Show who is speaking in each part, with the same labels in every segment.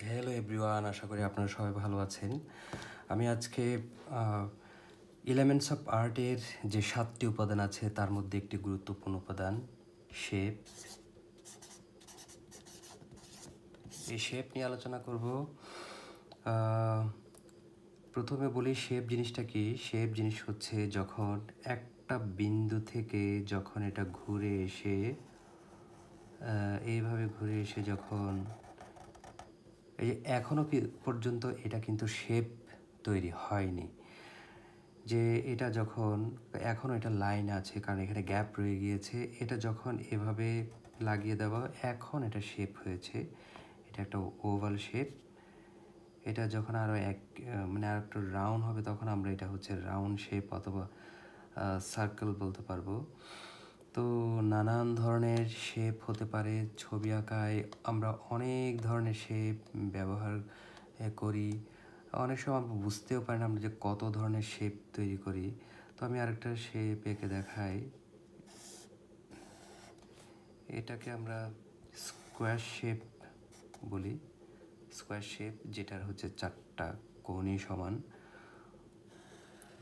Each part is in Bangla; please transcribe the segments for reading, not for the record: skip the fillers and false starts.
Speaker 1: হ্যালো এভরিওয়ান, আশা করি আপনারা সবাই ভালো আছেন। আমি আজকে এলিমেন্টস অফ আর্টের যে 7টি উপাদান আছে তার মধ্যে একটি গুরুত্বপূর্ণ উপাদান শেপ। এই শেপ নিয়ে আলোচনা করব। প্রথমে বলি শেপ জিনিসটা কি। শেপ জিনিস হচ্ছে যখন একটা বিন্দু থেকে যখন এটা ঘুরে এসে এইভাবে ঘুরে এসে যখন এই যে এখনও পর্যন্ত এটা কিন্তু শেপ তৈরি হয়নি, যে এটা যখন এখনও এটা লাইন আছে কারণ এখানে গ্যাপ রয়ে গিয়েছে, এটা যখন এভাবে লাগিয়ে দেওয়া এখন এটা শেপ হয়েছে। এটা একটা ওভাল শেপ। এটা যখন আরও মানে আর একটু রাউন্ড হবে তখন আমরা এটা হচ্ছে রাউন্ড শেপ অথবা সার্কেল বলতে পারবো। তো নানান ধরনের শেপ হতে পারে। ছবি আঁকায় আমরা অনেক ধরনের শেপ ব্যবহার করি। অনেক সময় আমরা বুঝতেও পারি না আমরা যে কত ধরনের শেপ তৈরি করি। তো আমি আরেকটা শেপ এঁকে দেখাই। এটাকে আমরা স্কোয়ার শেপ বলি। স্কোয়ার শেপ যেটার হচ্ছে 4টা কোণই সমান।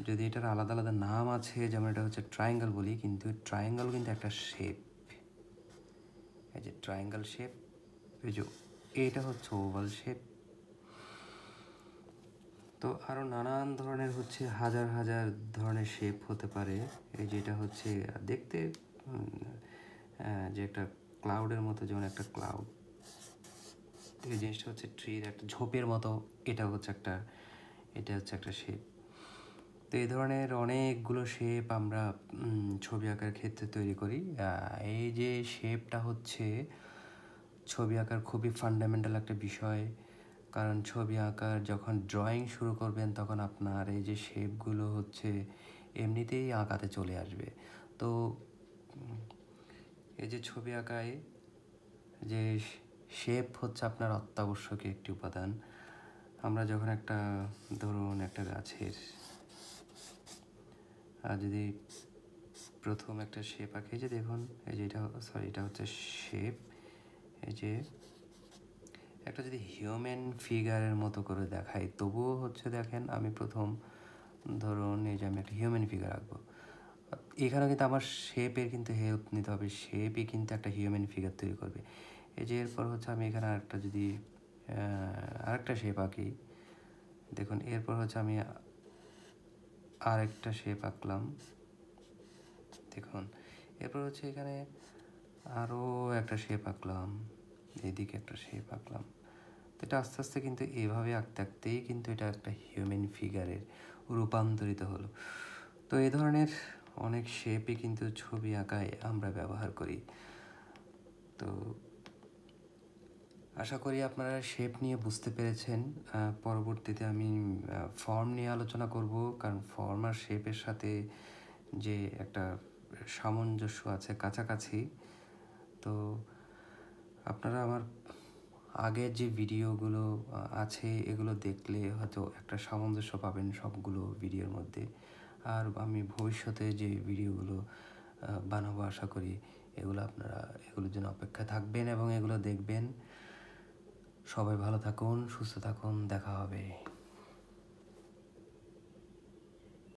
Speaker 1: যদি এটার আলাদা আলাদা নাম আছে, যেমন এটা হচ্ছে ট্রায়াঙ্গেল বলি, কিন্তু ট্রায়াঙ্গেল কিন্তু একটা শেপ। এই যে ট্রায়াঙ্গেল শেপ, এই যে এটা হচ্ছে ওভাল শেপ। তো আরও নানান ধরনের হচ্ছে হাজার হাজার ধরনের শেপ হতে পারে। এই যেটা হচ্ছে দেখতে যে একটা ক্লাউডের মতো, যেমন একটা ক্লাউড। এই জিনিসটা হচ্ছে ট্রির একটা ঝোপের মতো, এটা হচ্ছে একটা শেপ। তো এই ধরনের অনেকগুলো শেপ আমরা ছবি আঁকার ক্ষেত্রে তৈরি করি। এই যে শেপটা হচ্ছে ছবি আঁকার খুবই ফান্ডামেন্টাল একটা বিষয়, কারণ ছবি আঁকার যখন ড্রয়িং শুরু করবেন তখন আপনার এই যে শেপগুলো হচ্ছে এমনিতেই আঁকাতে চলে আসবে। তো এই যে ছবি আঁকায় যে শেপ হচ্ছে আপনার অত্যাবশ্যকীয় একটি উপাদান। আমরা যখন ধরুন একটা গাছের যদি প্রথম একটা শেপ আঁকি, যে দেখুন এই যে এটা হচ্ছে শেপ। এই যে একটা যদি হিউম্যান ফিগারের মতো করে দেখাই তবুও হচ্ছে, দেখেন আমি প্রথম ধরুন এই যে আমি একটা হিউম্যান ফিগার আঁকবো, এখানে কিন্তু আমার শেপের কিন্তু হেল্প নিতে হবে। শেপই কিন্তু একটা হিউম্যান ফিগার তৈরি করবে। এই যে এরপর হচ্ছে আমি এখানে আরেকটা শেপ আঁকি, দেখুন এরপর হচ্ছে আমি আরেকটা শেপ আঁকলাম, দেখুন এরপর হচ্ছে এখানে আরও একটা শেপ আঁকলাম, এদিকে একটা শেপ আঁকলাম। তো এটা আস্তে আস্তে কিন্তু এভাবে আঁকতে আঁকতেই কিন্তু এটা একটা হিউম্যান ফিগারের রূপান্তরিত হলো। তো এই ধরনের অনেক শেপই কিন্তু ছবি আঁকায় আমরা ব্যবহার করি। তো আশা করি আপনারা শেপ নিয়ে বুঝতে পেরেছেন। পরবর্তীতে আমি ফর্ম নিয়ে আলোচনা করব, কারণ ফর্ম আর শেপের সাথে যে একটা সামঞ্জস্য আছে, কাছাকাছি। তো আপনারা আমার আগের যে ভিডিওগুলো আছে এগুলো দেখলে হয়তো একটা সামঞ্জস্য পাবেন সবগুলো ভিডিওর মধ্যে। আর আমি ভবিষ্যতে যে ভিডিওগুলো বানাবো আশা করি আপনারা এগুলোর জন্য অপেক্ষা থাকবেন এবং এগুলো দেখবেন। সবাই ভালো থাকুন, সুস্থ থাকুন, দেখা হবে।